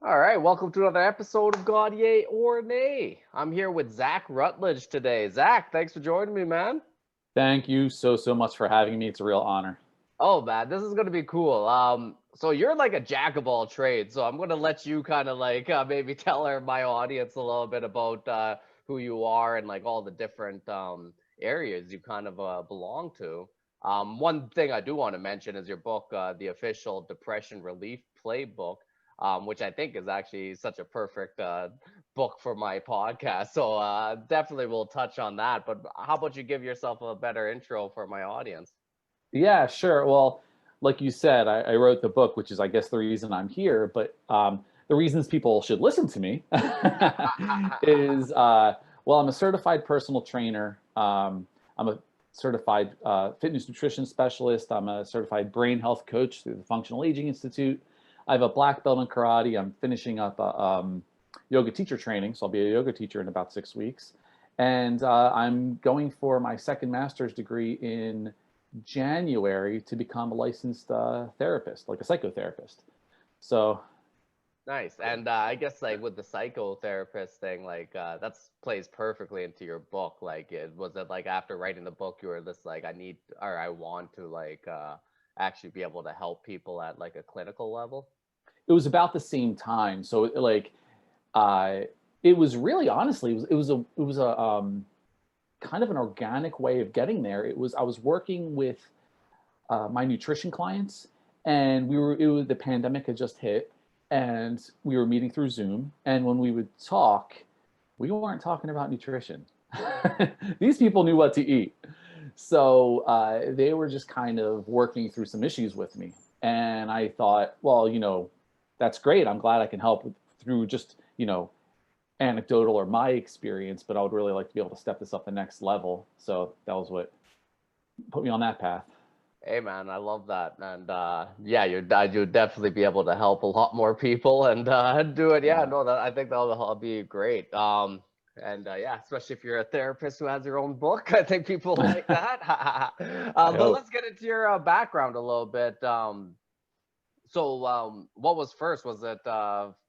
All right, welcome to another episode of God Yay or Nay. I'm here with Zack Rutledge today. Zack, thanks for joining me, man. Thank you so much for having me. It's a real honor. Oh man, this is gonna be cool. So you're like a jack of all trades. So I'm gonna let you kind of like maybe tell my audience a little bit about who you are and like all the different areas you kind of belong to. One thing I do want to mention is your book, the official Depression Relief Playbook, which I think is actually such a perfect book for my podcast. So definitely we'll touch on that. But how about you give yourself a better intro for my audience? Yeah, sure. Well, like you said, I wrote the book, which is, I guess, the reason I'm here. But the reasons people should listen to me is, well, I'm a certified personal trainer. I'm a certified fitness nutrition specialist. I'm a certified brain health coach through the Functional Aging Institute. I have a black belt in karate. I'm finishing up a yoga teacher training, so I'll be a yoga teacher in about 6 weeks. And I'm going for my second master's degree in January to become a licensed therapist, like a psychotherapist. So Nice. And I guess like with the psychotherapist thing, like that's plays perfectly into your book. Like it was it like after writing the book you were just like I need or I want to like actually be able to help people at like a clinical level. it was about the same time. So uh, it was really honestly, it was a kind of an organic way of getting there. I was working with my nutrition clients, and the pandemic had just hit, and we were meeting through Zoom. And when we would talk, we weren't talking about nutrition. These people knew what to eat, so they were just kind of working through some issues with me. And I thought, well, that's great. I'm glad I can help through just anecdotal or my experience, but I would really like to be able to step this up the next level. So that was what put me on that path. Hey man, I love that. And yeah, you'd definitely be able to help a lot more people and do it. Yeah, Yeah, no, that I think that'll be great. And yeah, especially if you're a therapist who has your own book, I think people like that. I But hope. let's get into your background a little bit. What was first? Was it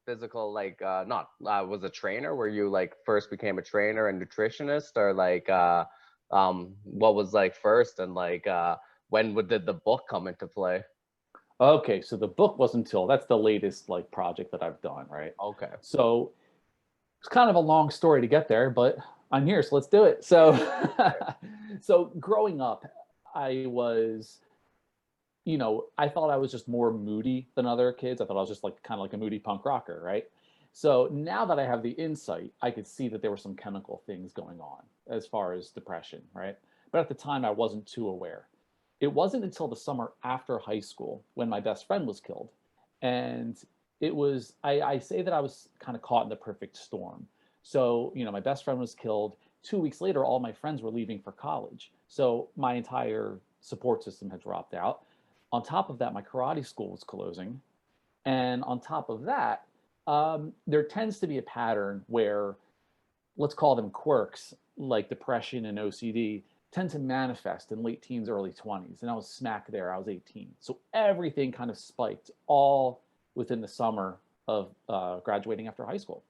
physical, like not was a trainer where you like first became a trainer and nutritionist, or like what was like first, and like did the book come into play? Okay, so the book wasn't until that's the latest like project that I've done, right? Okay. So it's kind of a long story to get there, but I'm here, so let's do it. So, so growing up, I was, I thought I was just more moody than other kids. I thought I was just like kind of like a moody punk rocker, right? So now that I have the insight, I could see that there were some chemical things going on as far as depression, right? But at the time, I wasn't too aware. It wasn't until the summer after high school when my best friend was killed. And I say that I was kind of caught in the perfect storm. So, my best friend was killed. 2 weeks later, all my friends were leaving for college. So my entire support system had dropped out. On top of that, my karate school was closing. And on top of that, there tends to be a pattern where, let's call them quirks, like depression and OCD, tend to manifest in late teens, early 20s. And I was smack there. I was 18. So everything kind of spiked all within the summer of graduating after high school.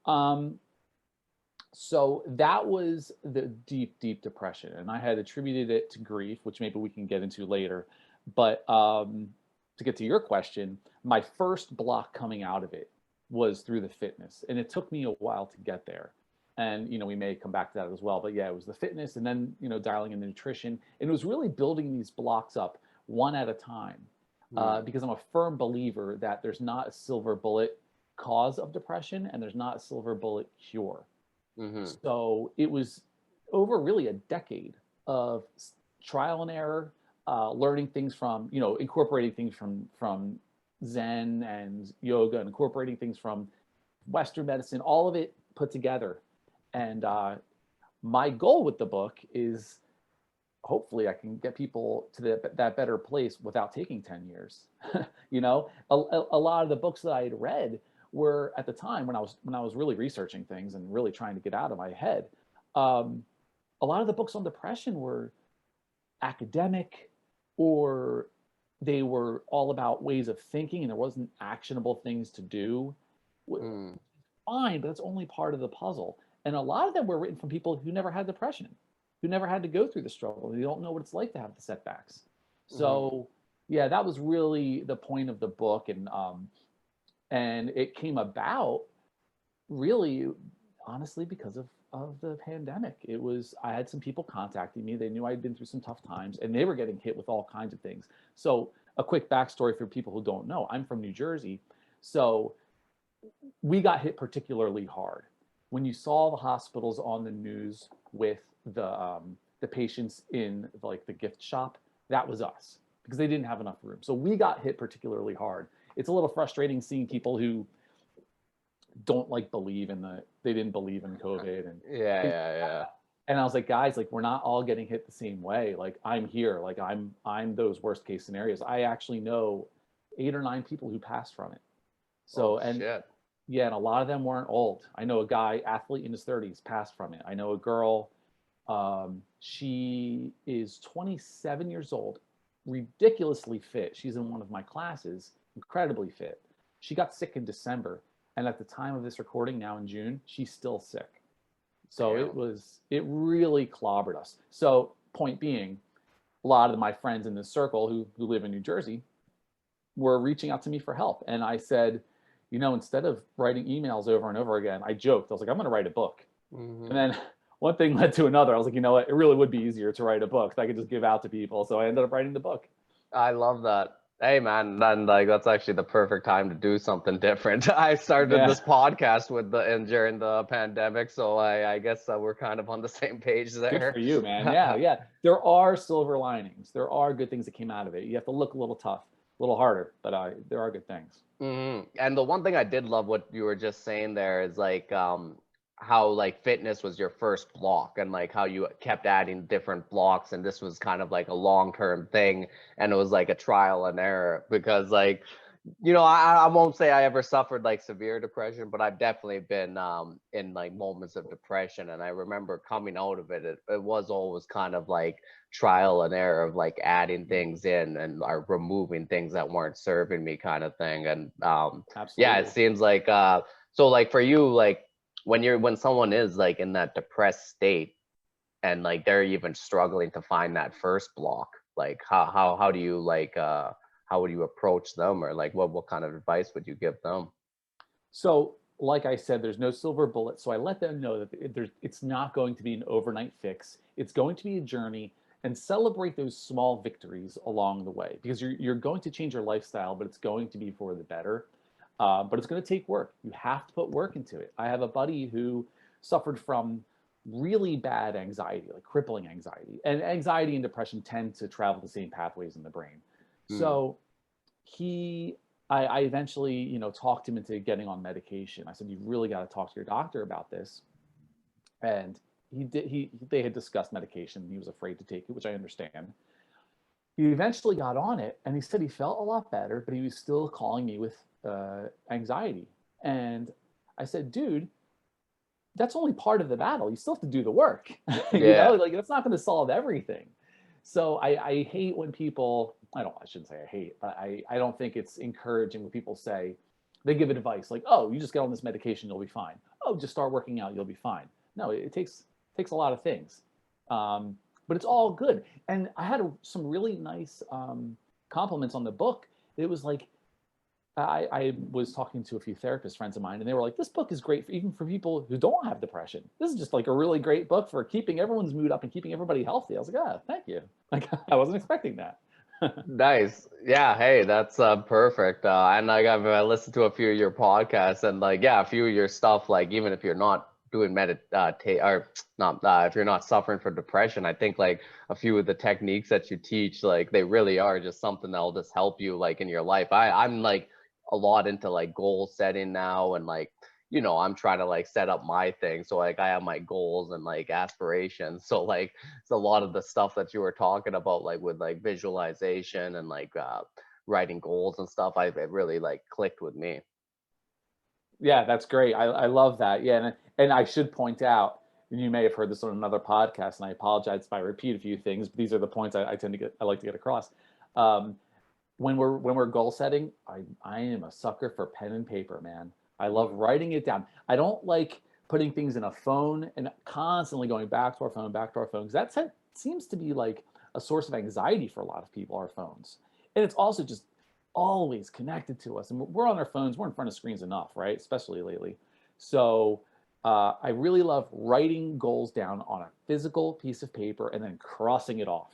Um, so that was the deep depression. And I had attributed it to grief, which maybe we can get into later. But to get to your question, my first block coming out of it was through the fitness. And it took me a while to get there. And, we may come back to that as well. But yeah, it was the fitness and then, dialing in the nutrition. And it was really building these blocks up one at a time Hmm. because I'm a firm believer that there's not a silver bullet cause of depression and there's not a silver bullet cure. Mm-hmm. So it was over really a decade of trial and error, learning things from, incorporating things from Zen and yoga, and incorporating things from Western medicine, all of it put together. And my goal with the book is hopefully I can get people to that better place without taking 10 years. A lot of the books that I had read were at the time when I was really researching things and really trying to get out of my head. Um, a lot of the books on depression were academic, or they were all about ways of thinking and there wasn't actionable things to do. Mm. Fine, but that's only part of the puzzle. And a lot of them were written from people who never had depression, who never had to go through the struggle. They don't know what it's like to have the setbacks. Mm-hmm. So yeah, that was really the point of the book. And it came about really honestly because of the pandemic. It was, I had some people contacting me. They knew I'd been through some tough times and they were getting hit with all kinds of things. So a quick backstory for people who don't know, I'm from New Jersey. So we got hit particularly hard. When you saw the hospitals on the news with the patients in like the gift shop, that was us because they didn't have enough room. So we got hit particularly hard. It's a little frustrating seeing people who don't like believe in they didn't believe in COVID and Yeah, things yeah, like yeah. that. And I was like, guys, like we're not all getting hit the same way. Like I'm here, like I'm those worst case scenarios. I actually know 8 or 9 people who passed from it. Oh So, and shit. yeah, and a lot of them weren't old. I know a guy, athlete in his 30s, passed from it. I know a girl, she is 27 years old, ridiculously fit. She's in one of my classes, incredibly fit. She got sick in December, and at the time of this recording, now in June, she's still sick. So Damn. it really clobbered us. So, point being, a lot of my friends in this circle who live in New Jersey were reaching out to me for help. And I said, instead of writing emails over and over again, I joked, I was like, I'm going to write a book. And Mm-hmm. then one thing led to another. I was like, you know what? It really would be easier to write a book that I could just give out to people. So I ended up writing the book. I love that. Hey man, then like that's actually the perfect time to do something different. I started Yeah. this podcast with and during the pandemic, so I guess we're kind of on the same page Good for there. you, man. Yeah. Yeah. There are silver linings. There are good things that came out of it. You have to look a little tough, a little harder, but there are good things. And the one thing I did love what you were just saying there is like how like fitness was your first block and like how you kept adding different blocks and this was kind of like a long-term thing and it was like a trial and error because like I won't say I ever suffered like severe depression, but I've definitely been in like moments of depression. And I remember coming out of it was always kind of like trial and error of like adding things in and or removing things that weren't serving me kind of thing. And yeah, it Absolutely. seems like so like for you, like when someone is like in that depressed state and like they're even struggling to find that first block, like how do you like how would you approach them or like what kind of advice would you give them? So, like I said, there's no silver bullet. So I let them know that it's not going to be an overnight fix. It's going to be a journey, and celebrate those small victories along the way because you're going to change your lifestyle, but it's going to be for the better. But it's going to take work. You have to put work into it. I have a buddy who suffered from really bad anxiety, like crippling anxiety, and anxiety and depression tend to travel the same pathways in the brain. Hmm. So he I eventually, talked him into getting on medication. I said, "You really got to talk to your doctor about this." And they had discussed medication. He was afraid to take it, which I understand. He eventually got on it, and he said he felt a lot better, but he was still calling me with anxiety. And I said, "Dude, that's only part of the battle. You still have to do the work. Yeah. Like that's not going to solve everything." So I hate when people, I shouldn't say I hate, but I don't think it's encouraging when people say, they give advice like, oh, you just get on this medication, you'll be fine. Oh, just start working out, you'll be fine. No, it takes a lot of things. But it's all good. And I had some really nice compliments on the book. It was like, I was talking to a few therapist friends of mine, and they were like, "This book is great even for people who don't have depression. This is just like a really great book for keeping everyone's mood up and keeping everybody healthy." I was like, "Ah, thank you." Like I wasn't expecting that. Nice. Yeah. Hey, that's perfect. And like I listened to a few of your podcasts, and like yeah, a few of your stuff. Like even if you're not doing or not, if you're not suffering from depression, I think like a few of the techniques that you teach, like they really are just something that'll just help you like in your life. I'm like a lot into like goal setting now, and like I'm trying to like set up my thing. So like I have my goals and like aspirations. So like it's a lot of the stuff that you were talking about, like with like visualization and like writing goals and stuff. It really like clicked with me. Yeah, that's great. I love that. Yeah, and I should point out, and you may have heard this on another podcast, and I apologize if I repeat a few things, but these are the points I like to get across. Um, when we're goal setting, I am a sucker for pen and paper, man. I love writing it down. I don't like putting things in a phone and constantly going back to our phone, because that seems to be like a source of anxiety for a lot of people, our phones. And it's also just always connected to us. And we're on our phones, we're in front of screens enough, right? Especially lately. So I really love writing goals down on a physical piece of paper and then crossing it off.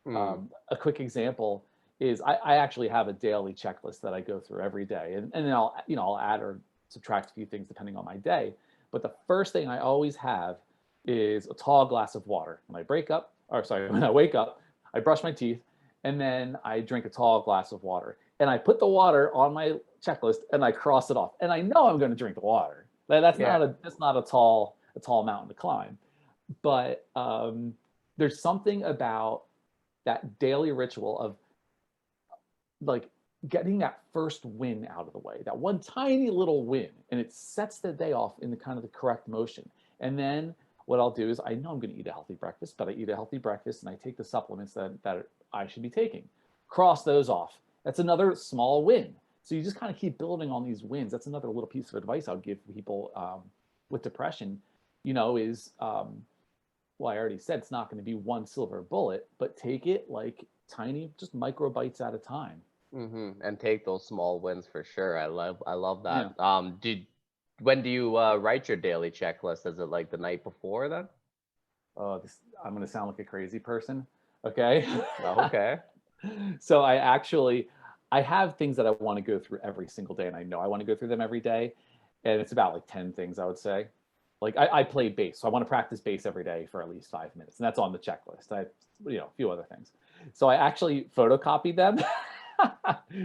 A quick example is I actually have a daily checklist that I go through every day. And then I'll add or subtract a few things depending on my day. But the first thing I always have is a tall glass of water. When I wake up, I brush my teeth, and then I drink a tall glass of water. And I put the water on my checklist and I cross it off. And I know I'm going to drink the water. That's not a tall mountain to climb. But there's something about that daily ritual of like getting that first win out of the way, that one tiny little win, and it sets the day off in the kind of the correct motion. And then what I'll do is I know I'm going to eat a healthy breakfast, but I eat a healthy breakfast and I take the supplements that I should be taking. Cross those off. That's another small win. So you just kind of keep building on these wins. That's another little piece of advice I'll give people with depression, is, well, I already said it's not going to be one silver bullet, but take it like tiny, just micro bites at a time. And take those small wins for sure. I love that. Yeah. When do you write your daily checklist? Is it like the night before then? Oh, I'm going to sound like a crazy person. Okay. Okay. So I have things that I want to go through every single day, and I know I want to go through them every day. And it's about like 10 things, I would say. Like I play bass, so I want to practice bass every day for at least 5 minutes, and that's on the checklist. A few other things. So I actually photocopy them.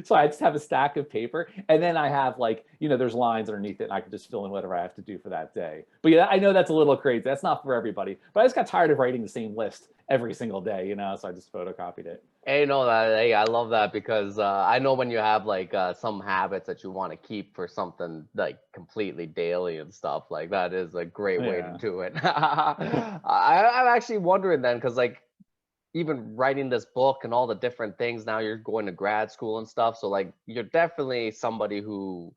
So I just have a stack of paper, and then I have there's lines underneath it, and I can just fill in whatever I have to do for that day. But yeah, I know that's a little crazy. That's not for everybody. But I just got tired of writing the same list every single day, so I just photocopied it. Hey, I love that because I know when you have some habits that you want to keep for something like completely daily and stuff, like that is a great way to do it. I'm actually wondering then, because even writing this book and all the different things, now you're going to grad school and stuff, so you're definitely somebody who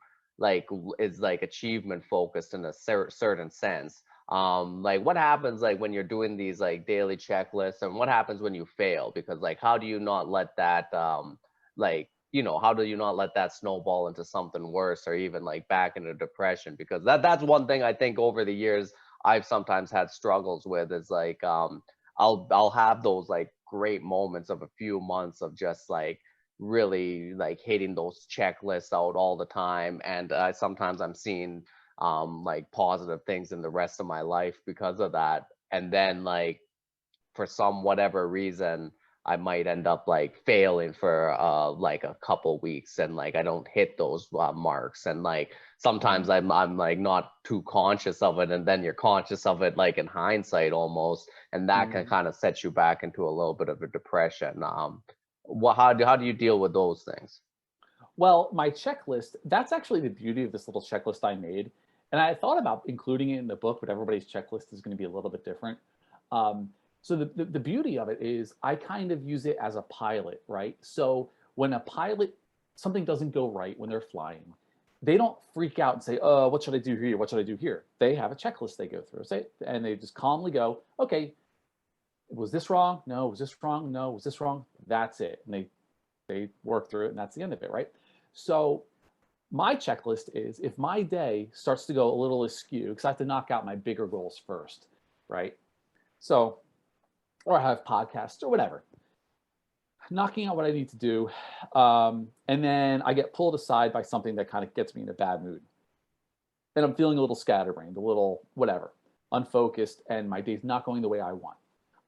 is achievement focused in a certain sense. What happens when you're doing these daily checklists, and what happens when you fail? Because how do you not let that how do you not let that snowball into something worse, or even back into depression? Because that's one thing I think over the years I've sometimes had struggles with, is I'll have those great moments of a few months of just really hitting those checklists out all the time, and sometimes I'm seeing positive things in the rest of my life because of that. And then for some whatever reason I might end up failing for a couple weeks, and I don't hit those marks, and sometimes I'm not too conscious of it, and then you're conscious of it in hindsight almost, and that can kind of set you back into a little bit of a depression. How do you deal with those things? Well, my checklist, that's actually the beauty of this little checklist I made. And I thought about including it in the book, but everybody's checklist is going to be a little bit different. So the beauty of it is I kind of use it as a pilot, right? So when a pilot, something doesn't go right when they're flying, they don't freak out and say, oh, what should I do here? What should I do here? They have a checklist they go through, and they just calmly go, okay, was this wrong? No. Was this wrong? No. Was this wrong? That's it. And they work through it, and that's the end of it, right? So my checklist is, if my day starts to go a little askew, because I have to knock out my bigger goals first, right? So, or I have podcasts or whatever, knocking out what I need to do. And then I get pulled aside by something that kind of gets me in a bad mood. And I'm feeling a little scatterbrained, a little whatever, unfocused, and my day's not going the way I want.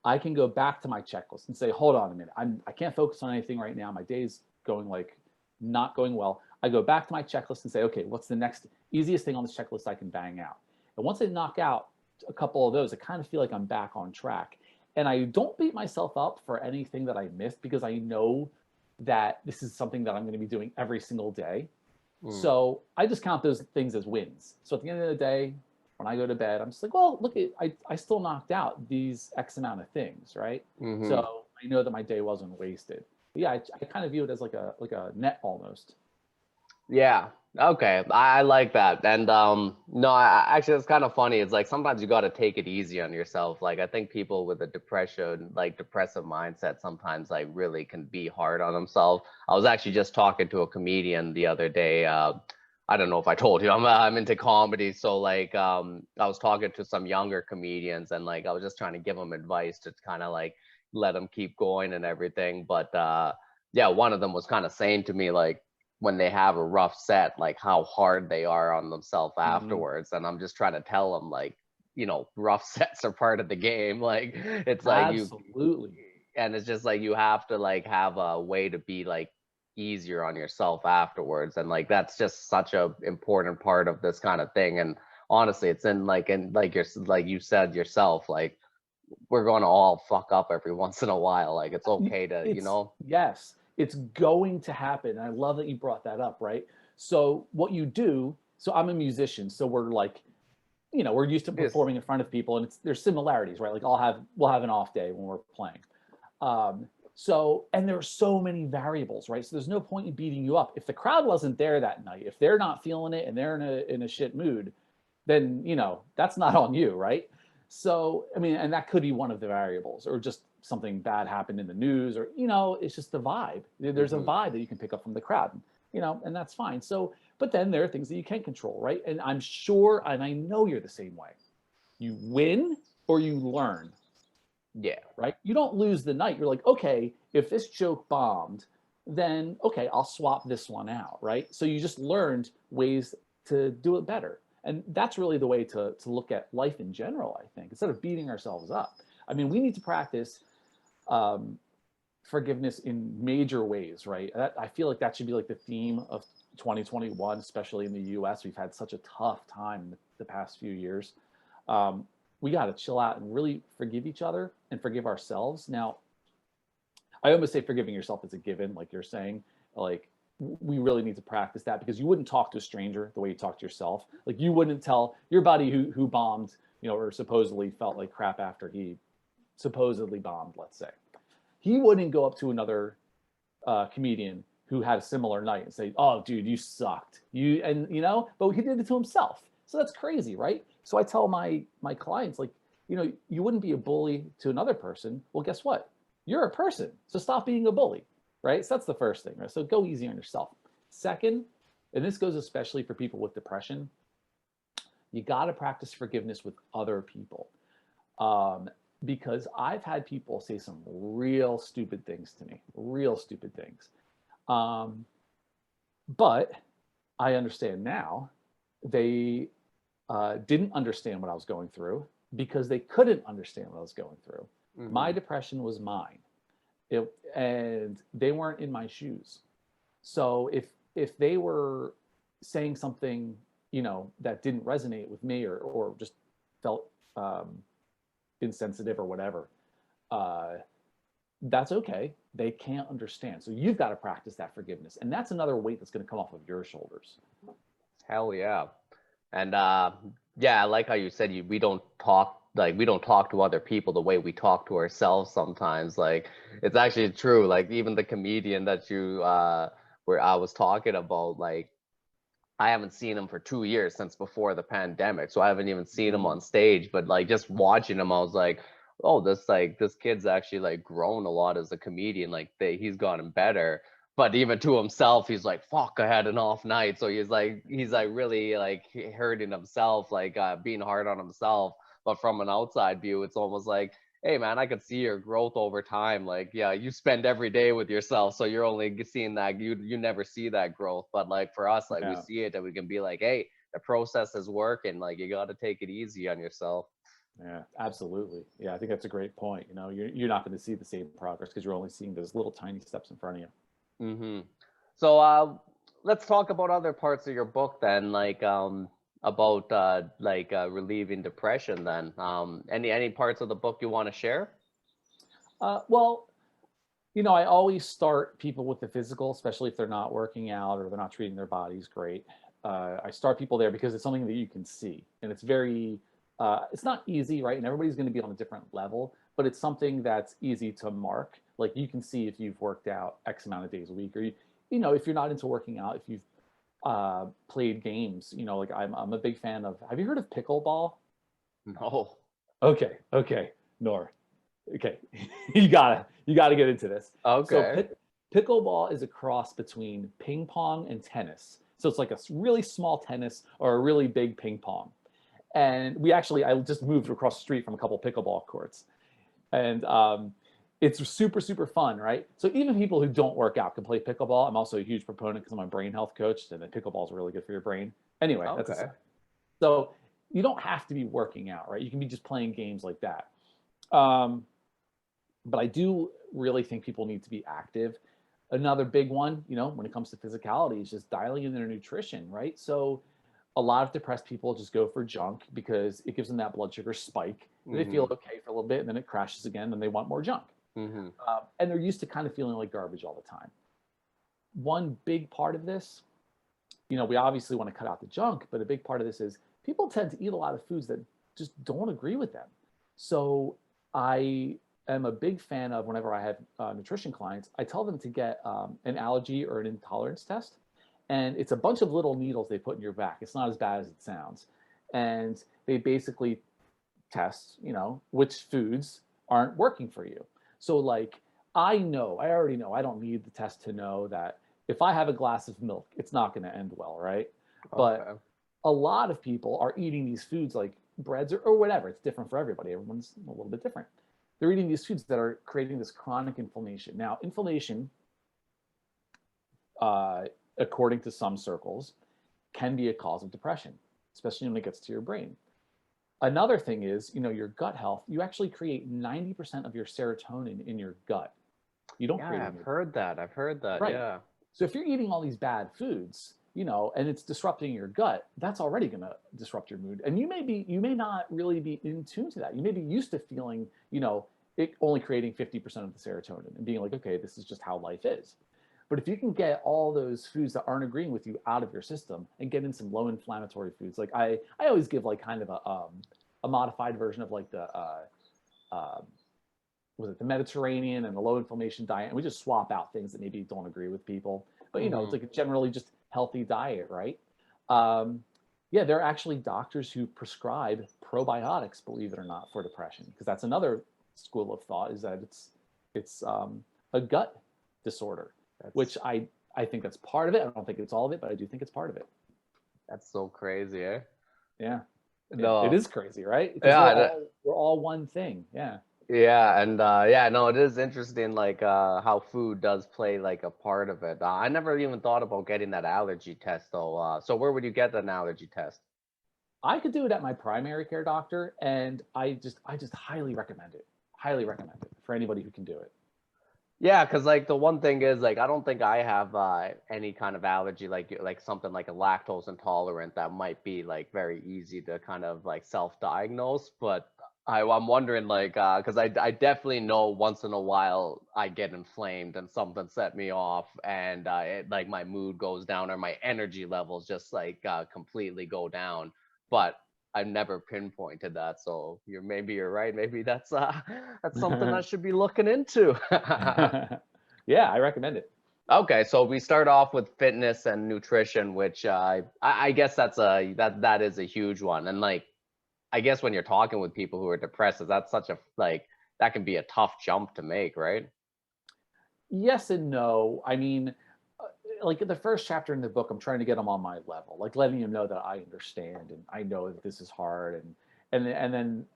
I can go back to my checklist and say, hold on a minute. I can't focus on anything right now. My day's going not going well. I go back to my checklist and say, okay, what's the next easiest thing on this checklist I can bang out? And once I knock out a couple of those, I kind of feel like I'm back on track. And I don't beat myself up for anything that I missed, because I know that this is something that I'm going to be doing every single day. So I just count those things as wins. So at the end of the day, when I go to bed, I'm just like, well, look, I still knocked out these X amount of things, right? So I know that my day wasn't wasted. But yeah, I kind of view it as like a net almost. Yeah. Okay, I like that. And no, actually it's kind of funny. It's like sometimes you got to take it easy on yourself. Like I think people with a depression, like depressive mindset sometimes like really can be hard on themselves. I was actually just talking to a comedian the other day. I don't know if I told you, I'm into comedy, so like I was talking to some younger comedians and like I was just trying to give them advice to kind of like let them keep going and everything. But yeah, one of them was kind of saying to me like when they have a rough set, like how hard they are on themselves Hmm. afterwards. And I'm just trying to tell them, like, rough sets are part of the game. Like, it's like Absolutely. and it's just like you have to like have a way to be like easier on yourself afterwards. And like that's just such a important part of this kind of thing. And honestly, it's in like like you said yourself, like we're going to all fuck up every once in a while. Like it's okay to, It's, yes, it's going to happen. And I love that you brought that up, right? So what you do, so I'm a musician, so we're like, we're used to just performing in front of people, and there's similarities, right? Like we'll have an off day when we're playing. And there are so many variables, right? So there's no point in beating you up. If the crowd wasn't there that night, if they're not feeling it and they're in a shit mood, then that's not on you, right? So I mean, and that could be one of the variables, or just something bad happened in the news, or it's just the vibe. There's a mhm. vibe that you can pick up from the crowd, and that's fine. So, but then there are things that you can't control, right? And I'm sure, and I know you're the same way. You win or you learn, Yeah. right? You don't lose the night. You're like, okay, if this joke bombed, then okay, I'll swap this one out, right? So you just learned ways to do it better. And that's really the way to look at life in general, I think, instead of beating ourselves up. I mean, we need to practice um, forgiveness in major ways, right? I feel like that should be like the theme of 2021, especially in the US. We've had such a tough time the past few years. Um, we got to chill out and really forgive each other and forgive ourselves. Now, I almost say forgiving yourself is a given, like you're saying. Like, we really need to practice that, because you wouldn't talk to a stranger the way you talk to yourself. Like, you wouldn't tell your buddy who bombed, or supposedly felt like crap after he supposedly bombed, let's say. He wouldn't go up to another comedian who had a similar night and say, "Oh, dude, you sucked." But he did it to himself. So that's crazy, right? So I tell my clients, like, you wouldn't be a bully to another person. Well, guess what? You're a person, so stop being a bully, right? So that's the first thing, right? So go easy on yourself. Second, and this goes especially for people with depression, you got to practice forgiveness with other people. Um, because I've had people say some real stupid things to me, real stupid things. Um, but I understand now they didn't understand what I was going through, because they couldn't understand what I was going through. My Mhm. depression was mine, and they weren't in my shoes. So if they were saying something, that didn't resonate with me, or just felt insensitive or whatever, uh, that's okay. They can't understand. So you've got to practice that forgiveness. And that's another weight that's going to come off of your shoulders. Hell yeah. And yeah, I like how you said we don't talk to other people the way we talk to ourselves sometimes. Like it's actually true. Like even the comedian that you where I was talking about, like I haven't seen him for 2 years since before the pandemic. So I haven't even seen him Mm, on stage. But like just watching him, I was oh, this kid's actually like grown a lot as a comedian. Like he's gotten better. But even to himself, he's like, fuck, I had an off night. So he's like really like hurting himself, like being hard on himself. But from an outside view, it's almost like, hey man, I could see your growth over time. Like, yeah, you spend every day with yourself, so you're only seeing that, you never see that growth. But like for us, like we yeah. see it and we can be like, hey, the process is working. Like you got to take it easy on yourself. Yeah, absolutely. Yeah, I think that's a great point. You're not going to see the same progress because you're only seeing those little tiny steps in front of you. Hmm. So let's talk about other parts of your book then, like about relieving depression then. Any parts of the book you want to share? Well, I always start people with the physical, especially if they're not working out or they're not treating their bodies great. I start people there because it's something that you can see, and it's not easy, right? And everybody's going to be on a different level, but it's something that's easy to mark. Like you can see if you've worked out X amount of days a week, or if you're not into working out, if you've played games. You know, like I'm a big fan of. Have you heard of pickleball? No. Okay, Nor. Okay, you gotta get into this. So Okay. pickleball is a cross between ping pong and tennis. So it's like a really small tennis or a really big ping pong. And I just moved across the street from a couple pickleball courts, and it's super fun, right? So even people who don't work out can play pickleball. I'm also a huge proponent because I'm a brain health coach, and then pickleball is really good for your brain. Anyway, that's Okay. so you don't have to be working out, right? You can be just playing games like that. Um, but I do really think people need to be active. Another big one, you know, when it comes to physicality is just dialing in their nutrition, right? So a lot of depressed people just go for junk because it gives them that blood sugar spike. And they feel Mm-hmm. okay for a little bit, and then it crashes again, and they want more junk. Mm-hmm. And they're used to kind of feeling like garbage all the time. One big part of this, you know, we obviously want to cut out the junk, but a big part of this is people tend to eat a lot of foods that just don't agree with them. So I am a big fan of whenever I have nutrition clients, I tell them to get an allergy or an intolerance test. And it's a bunch of little needles they put in your back. It's not as bad as it sounds. And they basically test, you know, which foods aren't working for you. So like I already know I don't need the test to know that if I have a glass of milk, it's not going to end well, right? But Okay. a lot of people are eating these foods like breads or whatever. It's different for everybody. Everyone's a little bit different. They're eating these foods that are creating this chronic inflammation. Now, inflammation, uh, according to some circles, can be a cause of depression, especially when it gets to your brain. Another thing is, you know, your gut health. You actually create 90% of your serotonin in your gut. You don't create Yeah, it in I've your heard that. I've heard that. right. Yeah. So if you're eating all these bad foods, you know, and it's disrupting your gut, that's already going to disrupt your mood. And you may not really be in tune to that. You may be used to feeling, you know, it only creating 50% of the serotonin and being like, okay, this is just how life is. But if you can get all those foods that aren't agreeing with you out of your system and get in some low inflammatory foods, like I always give like kind of a modified version of like the uh, was it the Mediterranean and the low inflammation diet, and we just swap out things that maybe don't agree with people. But you know, it's Mm-hmm. like a generally just healthy diet, right? Um, yeah, there are actually doctors who prescribe probiotics, believe it or not, for depression, because that's another school of thought is that it's a gut disorder, which That's I think that's part of it. I don't think it's all of it, but I do think it's part of it. that's so crazy, eh? Yeah, it No. is crazy, right? Because Yeah, we're all one thing. Yeah. yeah, and yeah, no, it is interesting, like how food does play like a part of it. I never even thought about getting that allergy test though. So where would you get an allergy test? I could do it at my primary care doctor, and I just highly recommend it. Highly recommend it for anybody who can do it. Yeah, because like the one thing is like I don't think I have any kind of allergy like something like a lactose intolerant that might be like very easy to kind of like self-diagnose. But I'm wondering like because I definitely know once in a while I get inflamed and something set me off and it, like my mood goes down or my energy levels just like completely go down. But I've never pinpointed that, so maybe you're right. Maybe that's something I should be looking into. Yeah, I recommend it. Okay, so we start off with fitness and nutrition, which I guess that is a huge one. And like I guess when you're talking with people who are depressed, that's such a like that can be a tough jump to make, right? Yes and no. I mean, like in the first chapter in the book, I'm trying to get them on my level, like letting them know that I understand and I know that this is hard, and then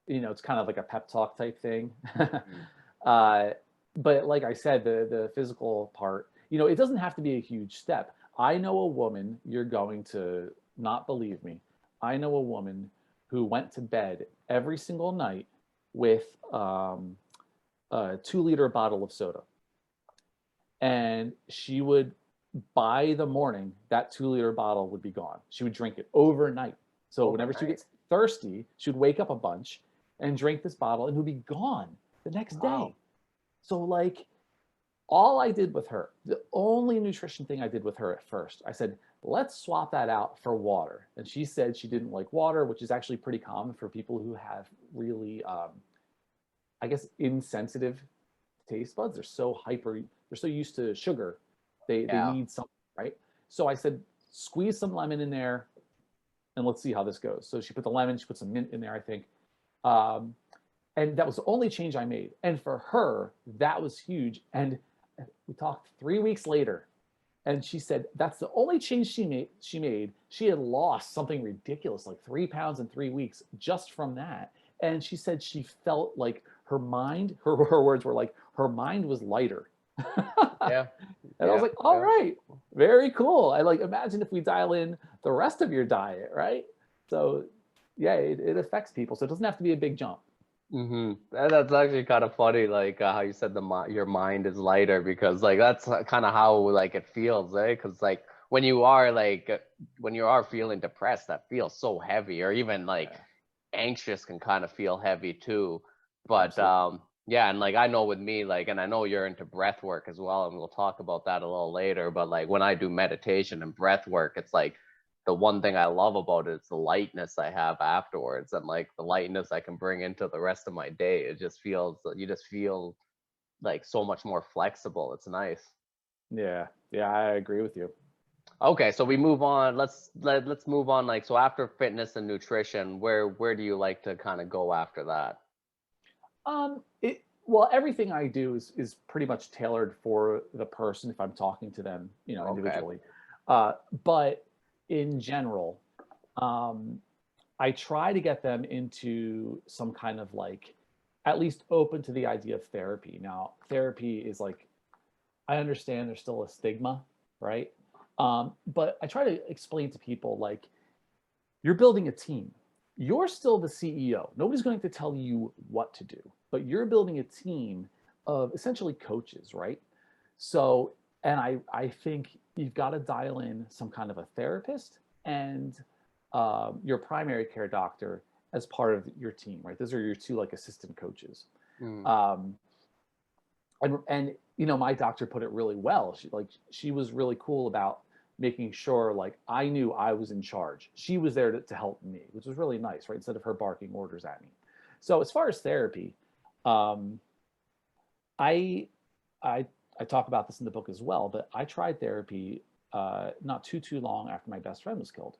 you know it's kind of like a pep talk type thing. Mm. uh, but like I said, the physical part, you know, it doesn't have to be a huge step. I know a woman, you're going to not believe me. I know a woman who went to bed every single night with a 2 liter bottle of soda, and she would by the morning that 2 liter bottle would be gone. She would drink it overnight. So whenever she Overnight. gets thirsty, she would wake up a bunch and drink this bottle, and it would be gone the next day. Wow. So like all I did with her, the only nutrition thing I did with her at first, I said, let's swap that out for water. And she said she didn't like water, which is actually pretty common for people who have really, I guess, insensitive taste buds. They're so used to sugar, they Yeah. need something, right? So I said, squeeze some lemon in there, and let's see how this goes. So she put the lemon, she put some mint in there, I think. And that was the only change I made. And for her, that was huge. And we talked 3 weeks later, and she said that's the only change she made. She had lost something ridiculous, like 3 pounds in 3 weeks, just from that. And she said she felt like her mind, her words were like, her mind was lighter. Yeah. And I was like, all right, very cool. I like, imagine if we dial in the rest of your diet, right? So yeah, it affects people. So it doesn't have to be a big jump. That's actually kind of funny, like how you said your mind is lighter, because like that's kind of how like it feels, eh? Because like when you are feeling depressed, that feels so heavy, or even like anxious can kind of feel heavy too. But yeah, and like I know with me, like, and I know you're into breath work as well, and we'll talk about that a little later. But like when I do meditation and breath work, it's like the one thing I love about it is the lightness I have afterwards, and like the lightness I can bring into the rest of my day. It just feels, you just feel like so much more flexible. It's nice. Yeah, I agree with you. Okay, so we move on. Let's move on. Like, so after fitness and nutrition, where do you like to kind of go after that? Well, everything I do is pretty much tailored for the person if I'm talking to them, Okay. individually. But in general, I try to get them into some kind of like, at least open to the idea of therapy. Now, therapy is like, I understand there's still a stigma, right? But I try to explain to people like, you're building a team. You're still the CEO. Nobody's going to tell you what to do, but you're building a team of essentially coaches, right? So, and I think you've got to dial in some kind of a therapist and your primary care doctor as part of your team, right? Those are your two like assistant coaches. Um, and my doctor put it really well. She was really cool about making sure like I knew I was in charge. She was there to help me, which was really nice, right? Instead of her barking orders at me. So as far as therapy, um, I I I talk about this in the book as well, but I tried therapy not too long after my best friend was killed.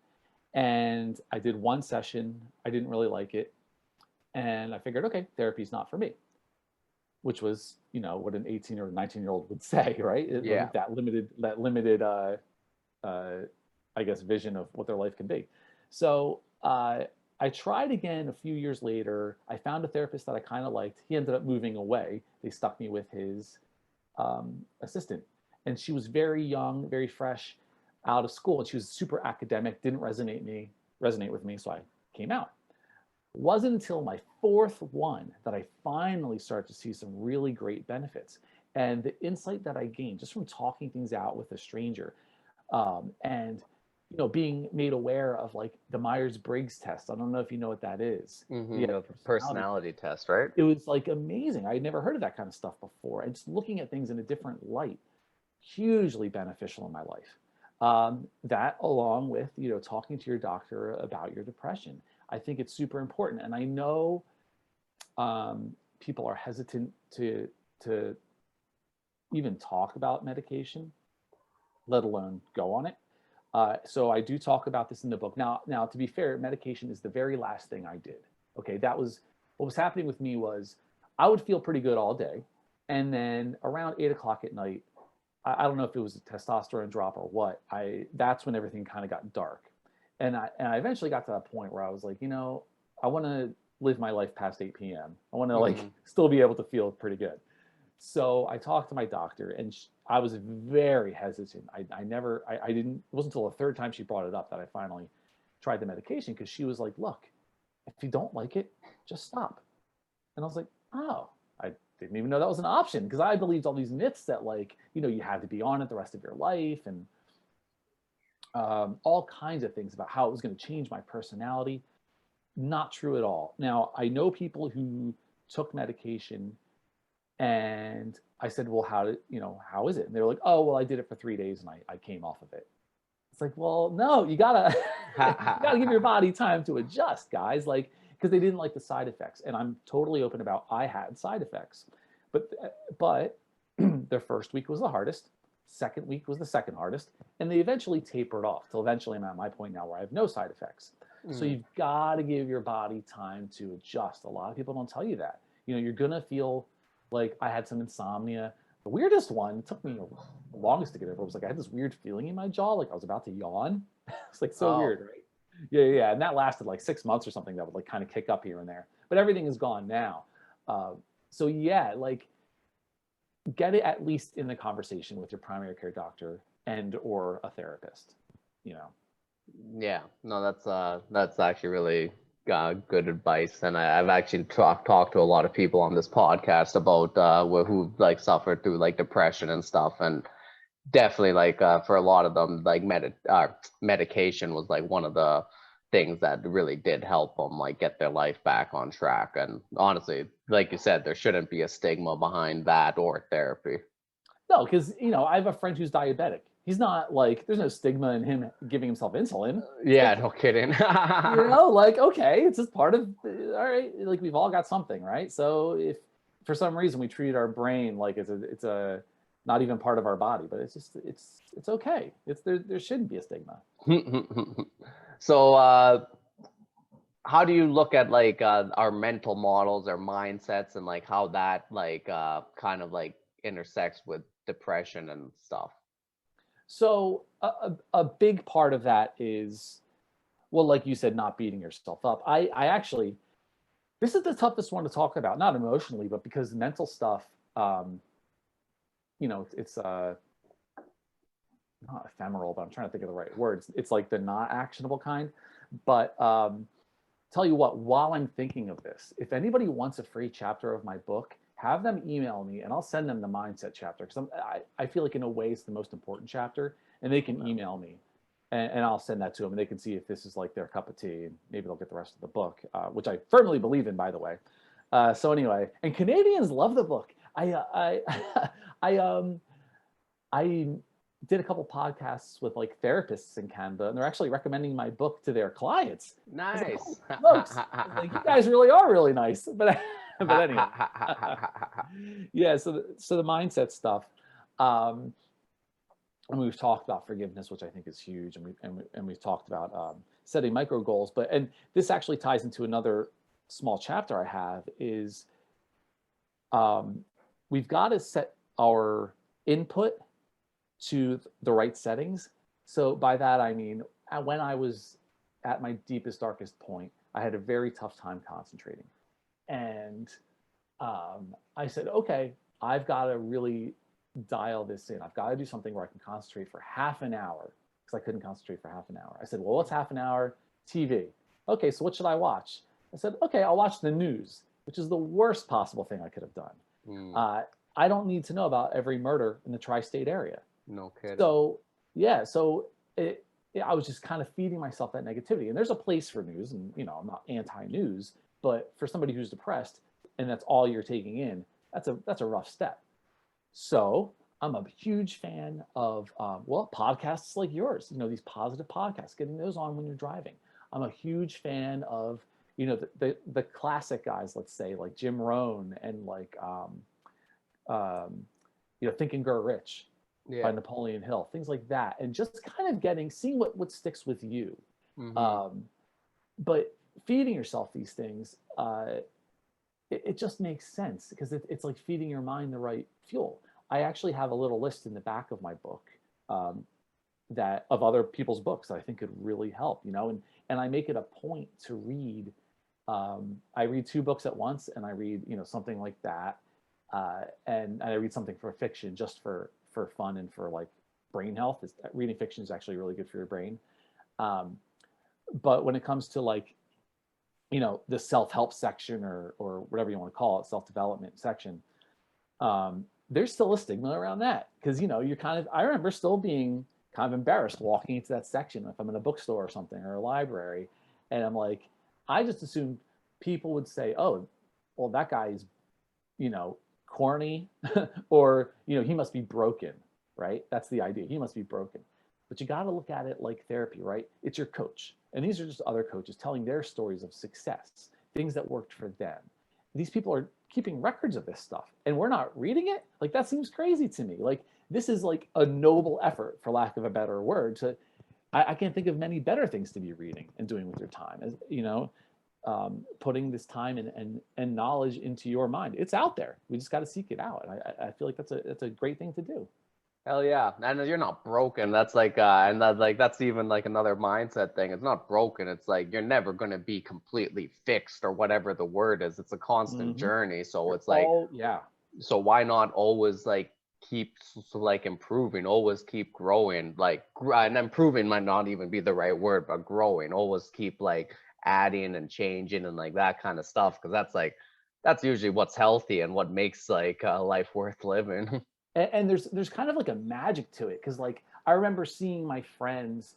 And I did one session. I didn't really like it. And I figured, okay, therapy's not for me, which was, what an 18 or 19-year-old would say, right? Yeah. That limited, I guess, vision of what their life can be. So I tried again a few years later. I found a therapist that I kind of liked. He ended up moving away. They stuck me with his assistant. And she was very young, very fresh out of school. And she was super academic, didn't resonate with me. So I came out. It wasn't until my fourth one that I finally started to see some really great benefits. And the insight that I gained just from talking things out with a stranger, and being made aware of like the Myers-Briggs test. I don't know if you know what that is. Yeah, The personality test, right? it was like amazing. I had never heard of that kind of stuff before. And just looking at things in a different light, hugely beneficial in my life. That along with, talking to your doctor about your depression. I think it's super important. And I know people are hesitant to even talk about medication, let alone go on it. So I do talk about this in the book. Now, to be fair, medication is the very last thing I did. Okay, that was what was happening with me. Was I would feel pretty good all day, and then around 8 o'clock at night, I don't know if it was a testosterone drop or what. That's when everything kind of got dark, and I eventually got to that point where I was like, I want to live my life past 8 p.m. I want to like still be able to feel pretty good. So I talked to my doctor, and I was very hesitant. I didn't. It wasn't until the third time she brought it up that I finally tried the medication, because she was like, "Look, if you don't like it, just stop." And I was like, "Oh, I didn't even know that was an option," because I believed all these myths that like you had to be on it the rest of your life, and all kinds of things about how it was going to change my personality. Not true at all. Now I know people who took medication. And I said, well, how is it? And they were like, oh, well, I did it for 3 days and I came off of it. It's like, well, no, you gotta give your body time to adjust, guys. Like, because they didn't like the side effects. And I'm totally open about I had side effects, but the first week was the hardest. Second week was the second hardest, and they eventually tapered off till eventually I'm at my point now where I have no side effects. So you've got to give your body time to adjust. A lot of people don't tell you that. You're gonna feel like I had some insomnia. The weirdest one, it took me the longest to get over, was like I had this weird feeling in my jaw, like I was about to yawn. It's like so weird, right? Yeah. And that lasted like 6 months or something. That would like kind of kick up here and there, but everything is gone now. So yeah, like get it at least in the conversation with your primary care doctor and or a therapist. Yeah, no, that's actually really good advice, and I've actually talked to a lot of people on this podcast about who like suffered through like depression and stuff, and definitely like for a lot of them, like medication was like one of the things that really did help them like get their life back on track. And honestly, like you said, there shouldn't be a stigma behind that or therapy. No, because I have a friend who's diabetic. He's not like, there's no stigma in him giving himself insulin. Yeah, like, no kidding. like, okay, it's just part of, all right, like we've all got something, right? So if for some reason we treat our brain like it's a not even part of our body, but it's okay. There shouldn't be a stigma. So how do you look at like our mental models, our mindsets, and like how that like kind of like intersects with depression and stuff? So a big part of that is, well, like you said, not beating yourself up. I actually, this is the toughest one to talk about, not emotionally, but because mental stuff, it's not ephemeral, but I'm trying to think of the right words. It's like the not actionable kind. But tell you what, while I'm thinking of this, if anybody wants a free chapter of my book, have them email me and I'll send them the mindset chapter, because I feel like in a way it's the most important chapter, and they can email me and I'll send that to them, and they can see if this is like their cup of tea, and maybe they'll get the rest of the book, which I firmly believe in, by the way. So anyway, and Canadians love the book. I did a couple podcasts with like therapists in Canada, and they're actually recommending my book to their clients. Nice. Like, oh, folks, like, you guys really are really nice. But anyway, yeah. So the mindset stuff, and we've talked about forgiveness, which I think is huge, and we've talked about setting micro goals. And this actually ties into another small chapter I have is we've got to set our input to the right settings. So by that, I mean, when I was at my deepest, darkest point, I had a very tough time concentrating. And I said, okay, I've got to really dial this in. I've got to do something where I can concentrate for half an hour, because I couldn't concentrate for half an hour. I said, well, what's half an hour? TV. Okay, so what should I watch? I said, okay, I'll watch the news, which is the worst possible thing I could have done. I don't need to know about every murder in the tri-state area. No kidding. So yeah, I was just kind of feeding myself that negativity. And there's a place for news, and I'm not anti-news, but for somebody who's depressed and that's all you're taking in, that's a rough step. So I'm a huge fan of podcasts like yours. These positive podcasts, getting those on when you're driving. I'm a huge fan of the classic guys, let's say like Jim Rohn and like Think and Grow Rich. By Napoleon Hill, things like that, and just kind of seeing what sticks with you. But feeding yourself these things, it just makes sense, because it's like feeding your mind the right fuel. I actually have a little list in the back of my book that of other people's books that I think could really help, and I make it a point to read. I read 2 books at once, and I read something like that, and I read something for fiction just for fun and for like brain health. Reading fiction is actually really good for your brain. But when it comes to like, the self-help section or whatever you want to call it, self-development section, there's still a stigma around that, because I remember still being kind of embarrassed walking into that section if I'm in a bookstore or something, or a library, and I'm like, I just assumed people would say, oh, well, that guy's corny, or he must be broken, right? That's the idea. He must be broken. But you got to look at it like therapy, right? It's your coach, and these are just other coaches telling their stories of success, things that worked for them. These people are keeping records of this stuff, and we're not reading it. Like, that seems crazy to me. Like, this is like a noble effort, for lack of a better word. To I can't think of many better things to be reading and doing with your time, as you know, putting this time and knowledge into your mind. It's out there. We just got to seek it out. And I feel like that's a great thing to do. Hell yeah. And you're not broken. That's like and that like that's even like another mindset thing. It's not broken. It's like you're never gonna be completely fixed or whatever the word is. It's a constant Mm-hmm. journey. So You're it's like, yeah. so why not always like keep like improving, always keep growing, like and improving might not even be the right word, but growing, always keep like adding and changing and like that kind of stuff. Cause that's like, that's usually what's healthy and what makes like life worth living. And there's kind of like a magic to it, because like I remember seeing my friends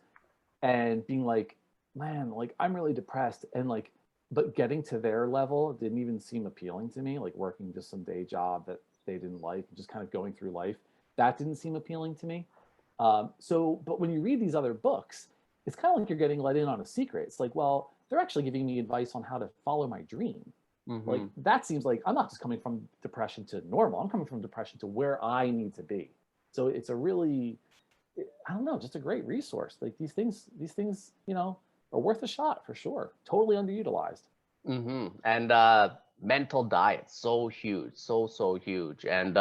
and being like, man, like I'm really depressed, and like, but getting to their level didn't even seem appealing to me, like working just some day job that they didn't like, just kind of going through life, that didn't seem appealing to me. So but when you read these other books, it's kind of like you're getting let in on a secret. It's like, well, they're actually giving me advice on how to follow my dream. Like Hmm. that seems like I'm not just coming from depression to normal, I'm coming from depression to where I need to be. So it's a really, I don't know, just a great resource. Like these things, you know, are worth a shot for sure. Totally underutilized. Hmm. And mental diet, so huge, so huge. And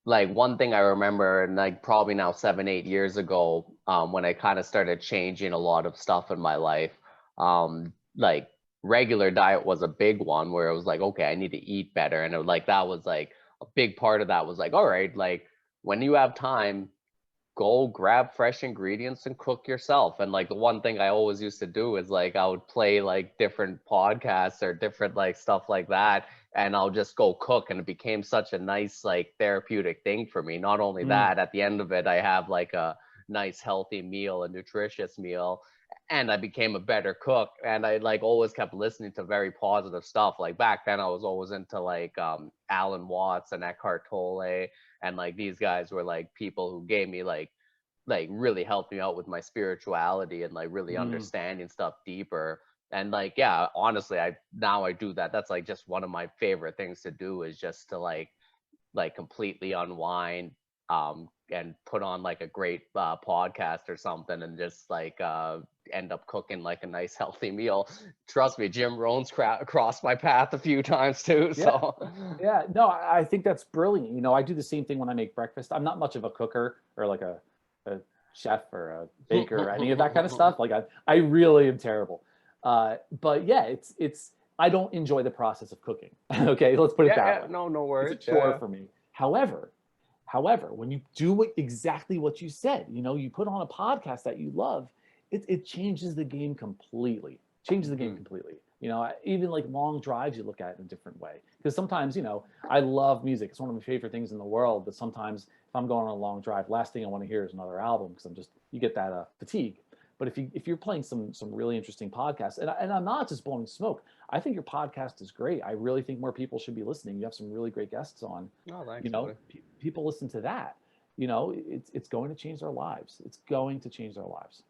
like one thing I remember, and like probably now 7, 8 years ago, when I kind of started changing a lot of stuff in my life, like regular diet was a big one where it was like, okay, I need to eat better. And it was like, that was like a big part of that was like, all right, like when you have time, go grab fresh ingredients and cook yourself. And like the one thing I always used to do is like I would play like different podcasts or different like stuff like that, and I'll just go cook, and it became such a nice like therapeutic thing for me. Not only Mm, that, at the end of it I have like a nice healthy meal, a nutritious meal, and I became a better cook. And I like always kept listening to very positive stuff. Like back then I was always into like Alan Watts and Eckhart Tolle, and like these guys were like people who gave me like really helped me out with my spirituality and like really mm. understanding stuff deeper. And like yeah, honestly, I do that. That's like just one of my favorite things to do, is just to like completely unwind, and put on like a great podcast or something, and just like end up cooking like a nice healthy meal. Trust me, Jim Rohn's crossed my path a few times too, Yeah. so Yeah. No, I think that's brilliant. You know, I do the same thing when I make breakfast. I'm not much of a cooker or like a chef or a baker or any of that kind of stuff. Like I really am terrible. But yeah, it's I don't enjoy the process of cooking. Okay, let's put it yeah, that yeah, way. no It's a worries, chore yeah. for me. However, when you do exactly what you said, you know, you put on a podcast that you love, it changes the game completely. Changes the game Hmm. completely. You know, even like long drives, you look at it in a different way. Because sometimes, you know, I love music. It's one of my favorite things in the world. But sometimes, if I'm going on a long drive, last thing I want to hear is another album, because you get that fatigue. But if you're playing some really interesting podcasts, and I'm not just blowing smoke, I think your podcast is great. I really think more people should be listening. You have some really great guests on. Oh, You thanks, know, buddy. people listen to that. You know, it's going to change their lives. It's going to change their lives.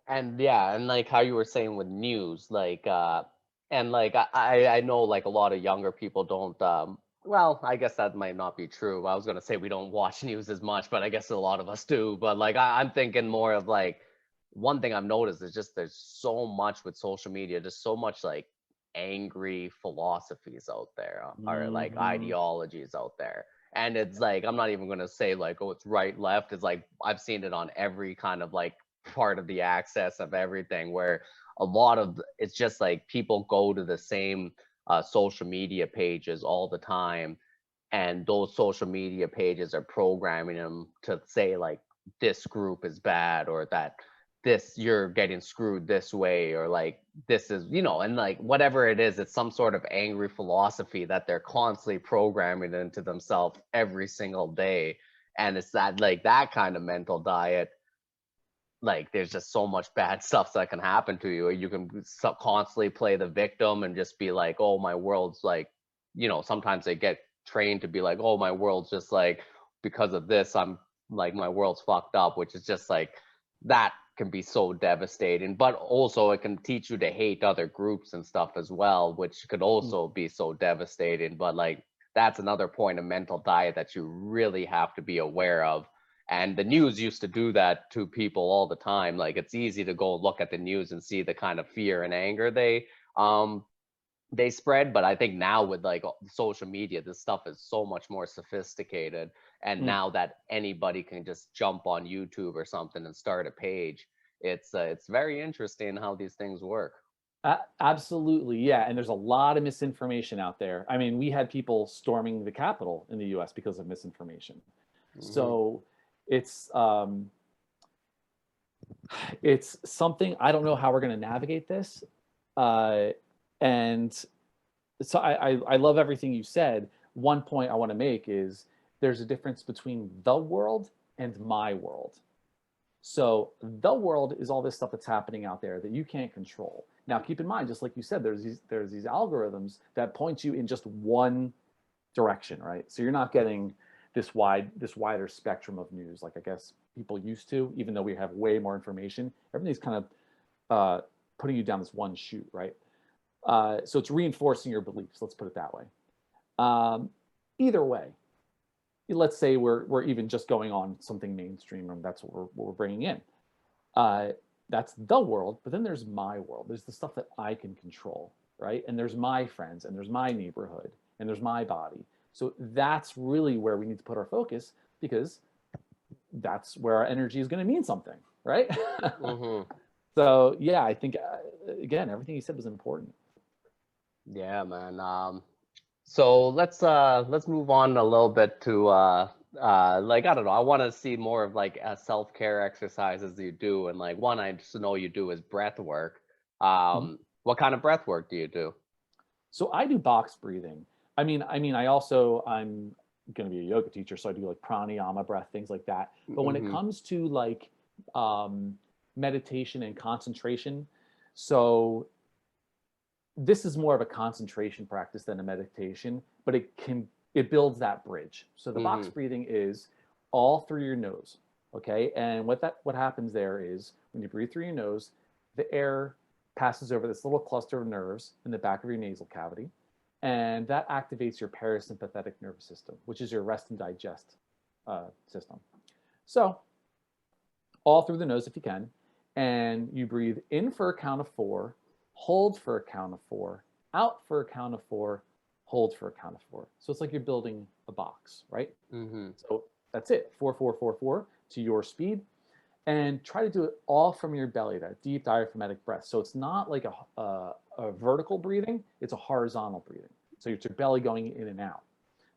And yeah, and like how you were saying with news, like and like I know like a lot of younger people don't well, I guess that might not be true. I was gonna say we don't watch news as much, but I guess a lot of us do. But like I'm thinking more of like, one thing I've noticed is just there's so much with social media, just so much like angry philosophies out there, or like Hmm. ideologies out there. And it's like I'm not even gonna say like, oh, it's right, left. It's like I've seen it on every kind of like part of the access of everything, where a lot of it's just like people go to the same social media pages all the time, and those social media pages are programming them to say like this group is bad, or that this you're getting screwed this way, or like this is, you know, and like whatever it is, it's some sort of angry philosophy that they're constantly programming into themselves every single day. And it's that like that kind of mental diet, like there's just so much bad stuff that can happen to you, or you can constantly play the victim and just be like, oh, my world's like, you know, sometimes they get trained to be like, oh, my world's just like, because of this I'm like, my world's fucked up, which is just like, that can be so devastating. But also it can teach you to hate other groups and stuff as well, which could also be so devastating. But like that's another point of mental diet that you really have to be aware of. And the news used to do that to people all the time. Like, it's easy to go look at the news and see the kind of fear and anger they spread. But I think now with like social media, this stuff is so much more sophisticated. And Mm. now that anybody can just jump on YouTube or something and start a page, it's very interesting how these things work. Absolutely, yeah. And there's a lot of misinformation out there. I mean, we had people storming the Capitol in the U.S. because of misinformation. Hmm. So it's it's something I don't know how we're going to navigate this. Uh, and so I love everything you said. One point I want to make is there's a difference between the world and my world. So the world is all this stuff that's happening out there that you can't control. Now, keep in mind, just like you said, there's these algorithms that point you in just one direction, right? So you're not getting this wider spectrum of news like I guess people used to, even though we have way more information. Everything's kind of putting you down this one chute, right? So it's reinforcing your beliefs. Let's put it that way. Um, Either way, let's say we're even just going on something mainstream, and that's what we're bringing in. Uh, that's the world, but then there's my world. There's the stuff that I can control, right? And there's my friends, and there's my neighborhood, and there's my body. So that's really where we need to put our focus, because that's where our energy is going to mean something, right? Hmm. So yeah, I think again, everything you said was important. Yeah, man. So let's move on a little bit to like, I don't know, I want to see more of like self-care exercises you do. And like, one I just know you do is breath work. Mhm. What kind of breath work do you do? So I do box breathing. I'm going to be a yoga teacher, so I do like pranayama breath, things like that. But when it Hmm. comes to like um, meditation and concentration, so this is more of a concentration practice than a meditation, but it builds that bridge. So the box Hmm. breathing is all through your nose, okay? And what happens there is when you breathe through your nose, the air passes over this little cluster of nerves in the back of your nasal cavity, and that activates your parasympathetic nervous system, which is your rest and digest system. So all through the nose if you can, and you breathe in for a count of 4, hold for a count of 4, out for a count of 4, hold for a count of 4. So it's like you're building a box, right? Hmm. So that's it, 4, 4, 4, 4 to your speed, and try to do it all from your belly, that deep diaphragmatic breath. So it's not like a vertical breathing, it's a horizontal breathing. So it's your belly going in and out.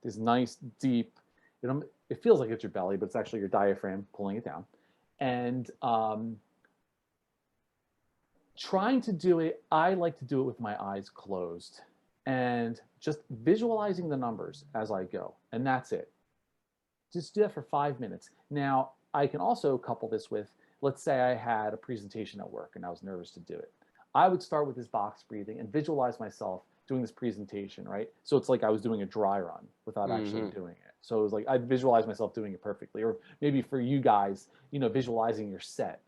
This nice deep, it feels like it's your belly, but it's actually your diaphragm pulling it down. And trying to do it, I like to do it with my eyes closed and just visualizing the numbers as I go. And that's it. Just do that for 5 minutes. Now, I can also couple this with, let's say I had a presentation at work and I was nervous to do it. I would start with this box breathing and visualize myself doing this presentation, right? So it's like I was doing a dry run without actually Hmm. doing it. So it was like I visualize myself doing it perfectly. Or maybe for you guys, visualizing your set,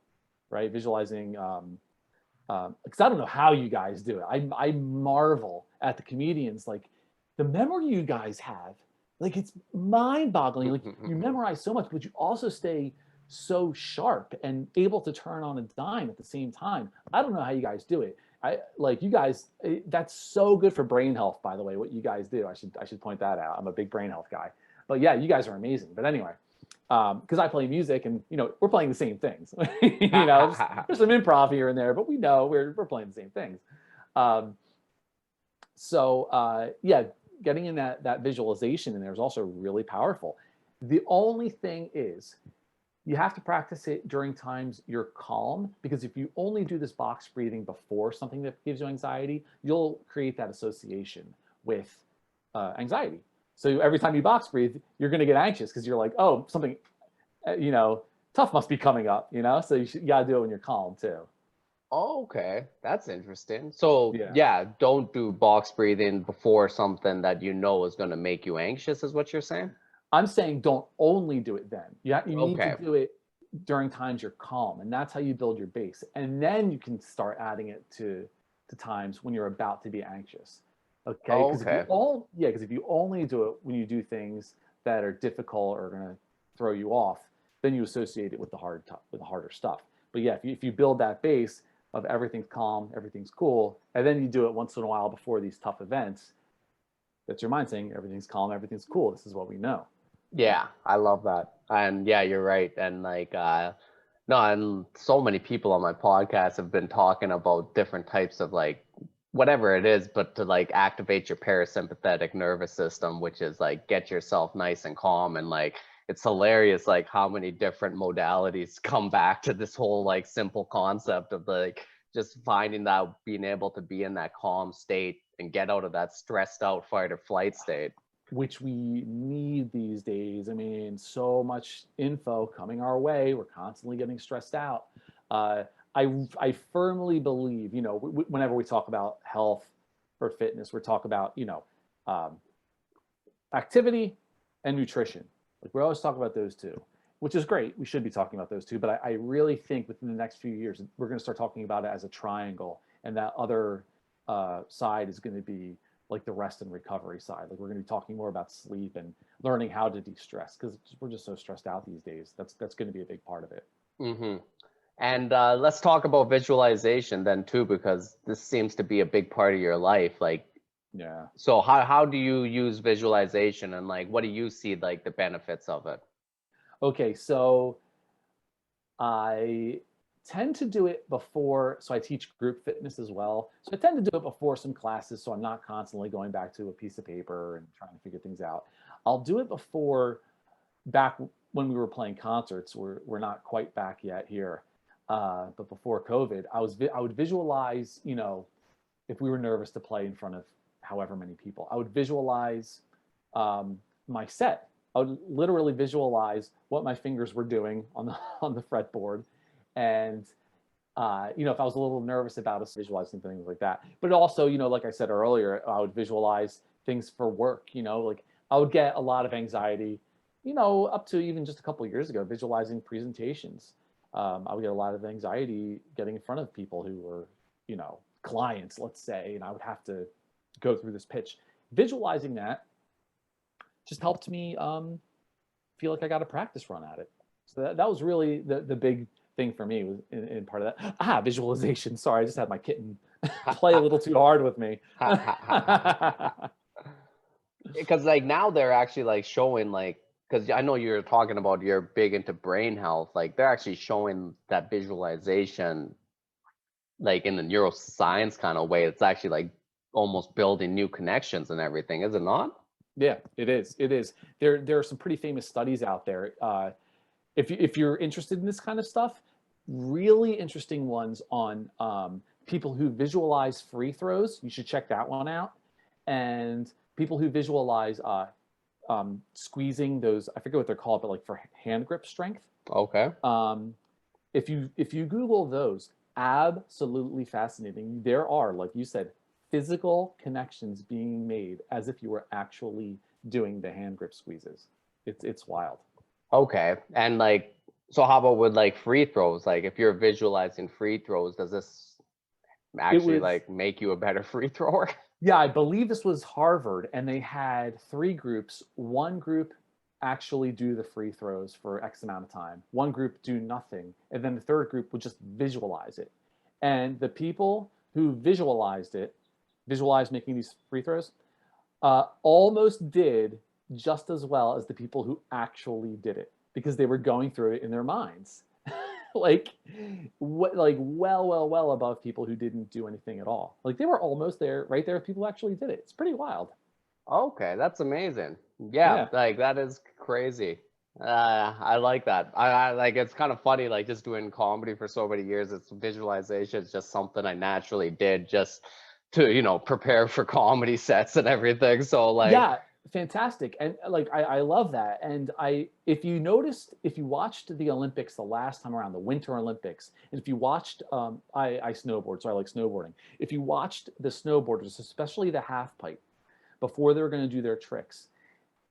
right? Visualizing, because I don't know how you guys do it. I marvel at the comedians, like the memory you guys have. Like it's mind-boggling. Like you memorize so much, but you also stay so sharp and able to turn on a dime at the same time. I don't know how you guys do it. I like you guys. That's so good for brain health, by the way. What you guys do, I should point that out. I'm a big brain health guy. But yeah, you guys are amazing. But anyway, because I play music and we're playing the same things. There's some improv here and there, but we know we're playing the same things. Um, so yeah, getting in that visualization in there is also really powerful. The only thing is you have to practice it during times you're calm, because if you only do this box breathing before something that gives you anxiety, you'll create that association with anxiety. So every time you box breathe, you're going to get anxious because you're like, oh, something, you know, tough must be coming up, So you got to do it when you're calm too. Oh, okay, that's interesting. So Yeah. yeah, don't do box breathing before something that you know is going to make you anxious, is what you're saying? I'm saying don't only do it then. You need to Okay. do it during times you're calm, and that's how you build your base. And then you can start adding it to times when you're about to be anxious. Okay, Oh, because okay. because if you only do it when you do things that are difficult or going to throw you off, then you associate it with with the harder stuff. But yeah, if you build that base of everything's calm, everything's cool, and then you do it once in a while before these tough events, that's your mind saying everything's calm, everything's cool. This is what we know. Yeah, I love that. And yeah, you're right. And like no, and so many people on my podcast have been talking about different types of like whatever it is, but to like activate your parasympathetic nervous system, which is like get yourself nice and calm. And like it's hilarious like how many different modalities come back to this whole like simple concept of like just finding that being able to be in that calm state and get out of that stressed out fight or flight state. Which we need these days. I mean, so much info coming our way. We're constantly getting stressed out. Uh, I firmly believe, whenever we talk about health or fitness, we're talking about, um, activity and nutrition. Like we always talk about those two, which is great. We should be talking about those two. But I really think within the next few years, we're going to start talking about it as a triangle. And that other side is going to be like the rest and recovery side. Like we're going to be talking more about sleep and learning how to de-stress because we're just so stressed out these days. That's going to be a big part of it. Hmm. And let's talk about visualization then too, because this seems to be a big part of your life. Like, Yeah. so how do you use visualization and like what do you see like the benefits of it? Okay, so I tend to do it before, so I teach group fitness as well. So I tend to do it before some classes so I'm not constantly going back to a piece of paper and trying to figure things out. I'll do it before, back when we were playing concerts. We're not quite back yet here. But before COVID, I would visualize, if we were nervous to play in front of however many people, I would visualize my set. I would literally visualize what my fingers were doing on the on the fretboard, and if I was a little nervous about us visualizing things like that. But also, like I said earlier, I would visualize things for work. Like I would get a lot of anxiety, up to even just a couple of years ago, visualizing presentations. I would get a lot of anxiety getting in front of people who were, clients, let's say, and I would have to go through this pitch. Visualizing that just helped me feel like I got a practice run at it. So that was really the big thing for me was in part of that. Visualization. Sorry, I just had my kitten play a little too hard with me. Because like now they're actually like showing like, because I know you're talking about you're big into brain health, like they're actually showing that visualization like in the neuroscience kind of way. It's actually like almost building new connections and everything, is it not? Yeah, it is. It is. There are some pretty famous studies out there. If you're interested in this kind of stuff, really interesting ones on people who visualize free throws. You should check that one out. And people who visualize squeezing those, I forget what they're called, but like for hand grip strength. Okay. If you Google those, absolutely fascinating. There are, like you said, physical connections being made as if you were actually doing the hand grip squeezes. It's wild. Okay. And like, so how about with like free throws? Like if you're visualizing free throws, does this It actually was, like make you a better free thrower? yeah, I believe this was Harvard, and they had three groups. One group actually do the free throws for X amount of time. One group do nothing, and then the third group would just visualize it. And the people who visualized making these free throws, almost did just as well as the people who actually did it because they were going through it in their minds. like well above people who didn't do anything at all. Like they were almost there, right there with people who actually did it. It's pretty wild. Okay, that's amazing. Yeah, Yeah. like that is crazy. I like that. I like it's kind of funny, like just doing comedy for so many years. It's visualization. It's just something I naturally did just to, prepare for comedy sets and everything. So like, Yeah, fantastic. And like I love that. And if you watched the Olympics the last time around, the Winter Olympics, and if you watched I snowboard, so I like snowboarding. If you watched the snowboarders, especially the half pipe, before they were going to do their tricks,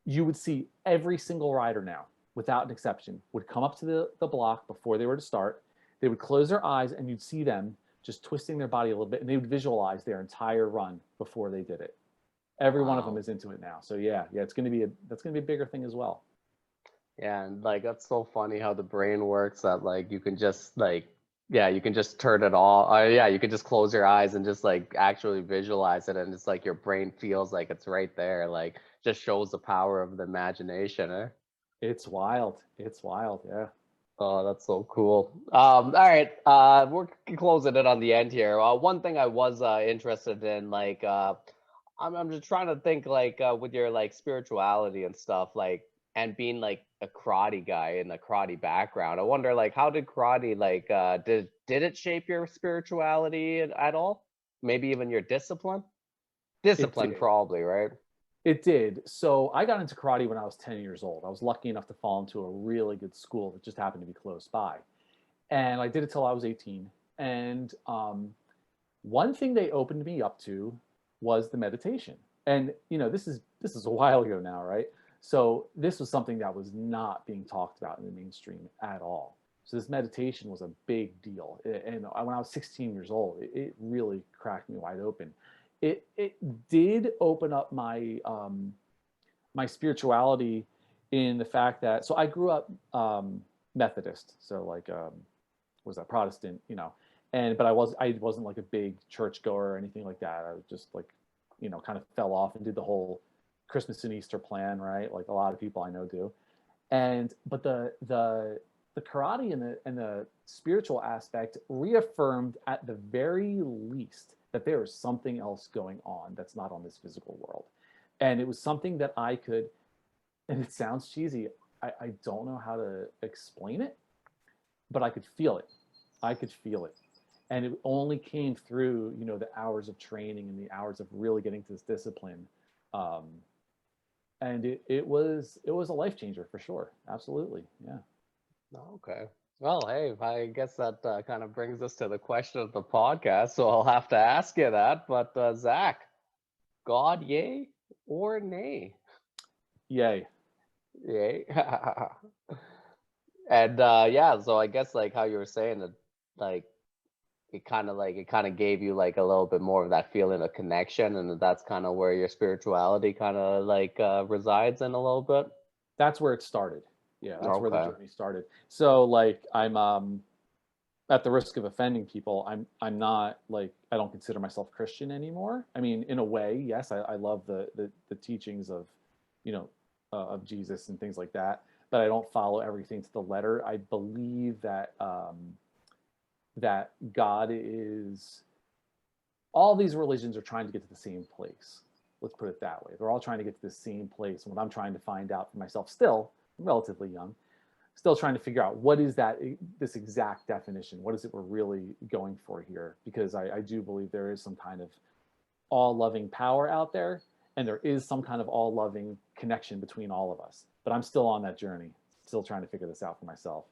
you would see every single rider now, without an exception, would come up to the block before they were to start. They would close their eyes and you'd see them just twisting their body a little bit, and they would visualize their entire run before they did it. Every one of them Wow. is into it now. So yeah, it's going to be that's going to be a bigger thing as well. Yeah, and like that's so funny how the brain works that like you can just like yeah, you can just turn it all. Yeah, you can just close your eyes and just like actually visualize it, and it's like your brain feels like it's right there. Like just shows the power of the imagination, eh? It's wild. It's wild. Yeah. Oh, that's so cool. All right, we're closing it on the end here. One thing I was interested in, like, I'm just trying to think, like, with your like spirituality and stuff, like, and being like a karate guy in the karate background. I wonder, like, how did karate, like, did it shape your spirituality at all? Maybe even your discipline? It Discipline, did. probably, right? It did. So I got into karate when I was 10 years old. I was lucky enough to fall into a really good school that just happened to be close by. And I did it till I was 18. And one thing they opened me up to was the meditation. And this is a while ago now, right? So this was something that was not being talked about in the mainstream at all. So this meditation was a big deal. And when I was 16 years old, it really cracked me wide open. It did open up my spirituality in the fact that, so I grew up Methodist, so like was that Protestant, and but I wasn't like a big churchgoer or anything like that. I was just like, kind of fell off and did the whole Christmas and Easter plan, right? Like a lot of people I know do. And but the karate and the spiritual aspect reaffirmed at the very least that there is something else going on that's not on this physical world. And it was something that I could, and it sounds cheesy, I don't know how to explain it, but I could feel it. I could feel it. And it only came through, the hours of training and the hours of really getting to this discipline. Um, and it was a life changer for sure. Absolutely. Yeah. Okay. Well, hey, I guess that kind of brings us to the question of the podcast. So I'll have to ask you that. But Zach, God, yay or nay? Yay. Yay. And yeah, so I guess like how you were saying that, like it kind of gave you like a little bit more of that feeling of connection, and that's kind of where your spirituality kind of like resides in a little bit. That's where it started. Yeah, that's where the Okay. journey started. So like I'm at the risk of offending people, I'm not like, I don't consider myself Christian anymore. I mean, in a way, yes, I love the teachings of, of Jesus and things like that, but I don't follow everything to the letter. I believe that that God is, all these religions are trying to get to the same place. Let's put it that way. They're all trying to get to the same place. And what I'm trying to find out for myself, still I'm relatively young, still trying to figure out what is that, this exact definition. What is it we're really going for here? Because I do believe there is some kind of all-loving power out there, and there is some kind of all-loving connection between all of us. But I'm still on that journey, still trying to figure this out for myself.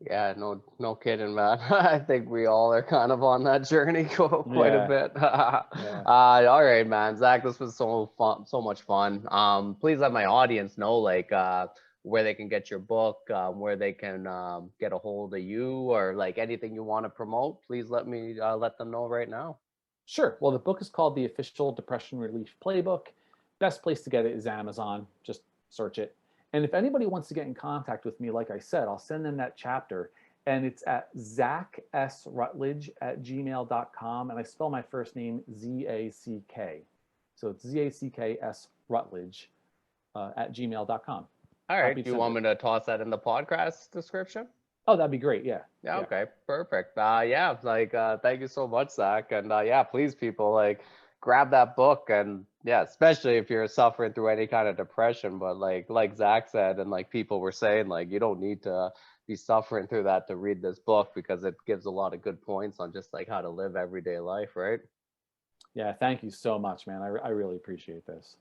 Yeah, no kidding, man. I think we all are kind of on that journey quite a Yeah, bit. yeah. All right, man. Zach, this was so fun, so much fun. Please let my audience know, like, where they can get your book, where they can get a hold of you, or like anything you want to promote. Please let them know right now. Sure. Well, the book is called The Official Depression Relief Playbook. Best place to get it is Amazon. Just search it. And if anybody wants to get in contact with me, like I said, I'll send them that chapter. And it's at zackrutledge@gmail.com. And I spell my first name Z-A-C-K. So it's Z-A-C-K-S Rutledge at gmail.com. All right. Happy to Do you send want it. me to toss that in the podcast description? Oh, that'd be great. Yeah. Yeah, Yeah. okay, perfect. Yeah, like thank you so much, Zach. And yeah, please people like grab that book, and yeah, especially if you're suffering through any kind of depression, but like Zach said, and like people were saying, like you don't need to be suffering through that to read this book, because it gives a lot of good points on just like how to live everyday life, right? Yeah. Thank you so much, man. I really appreciate this.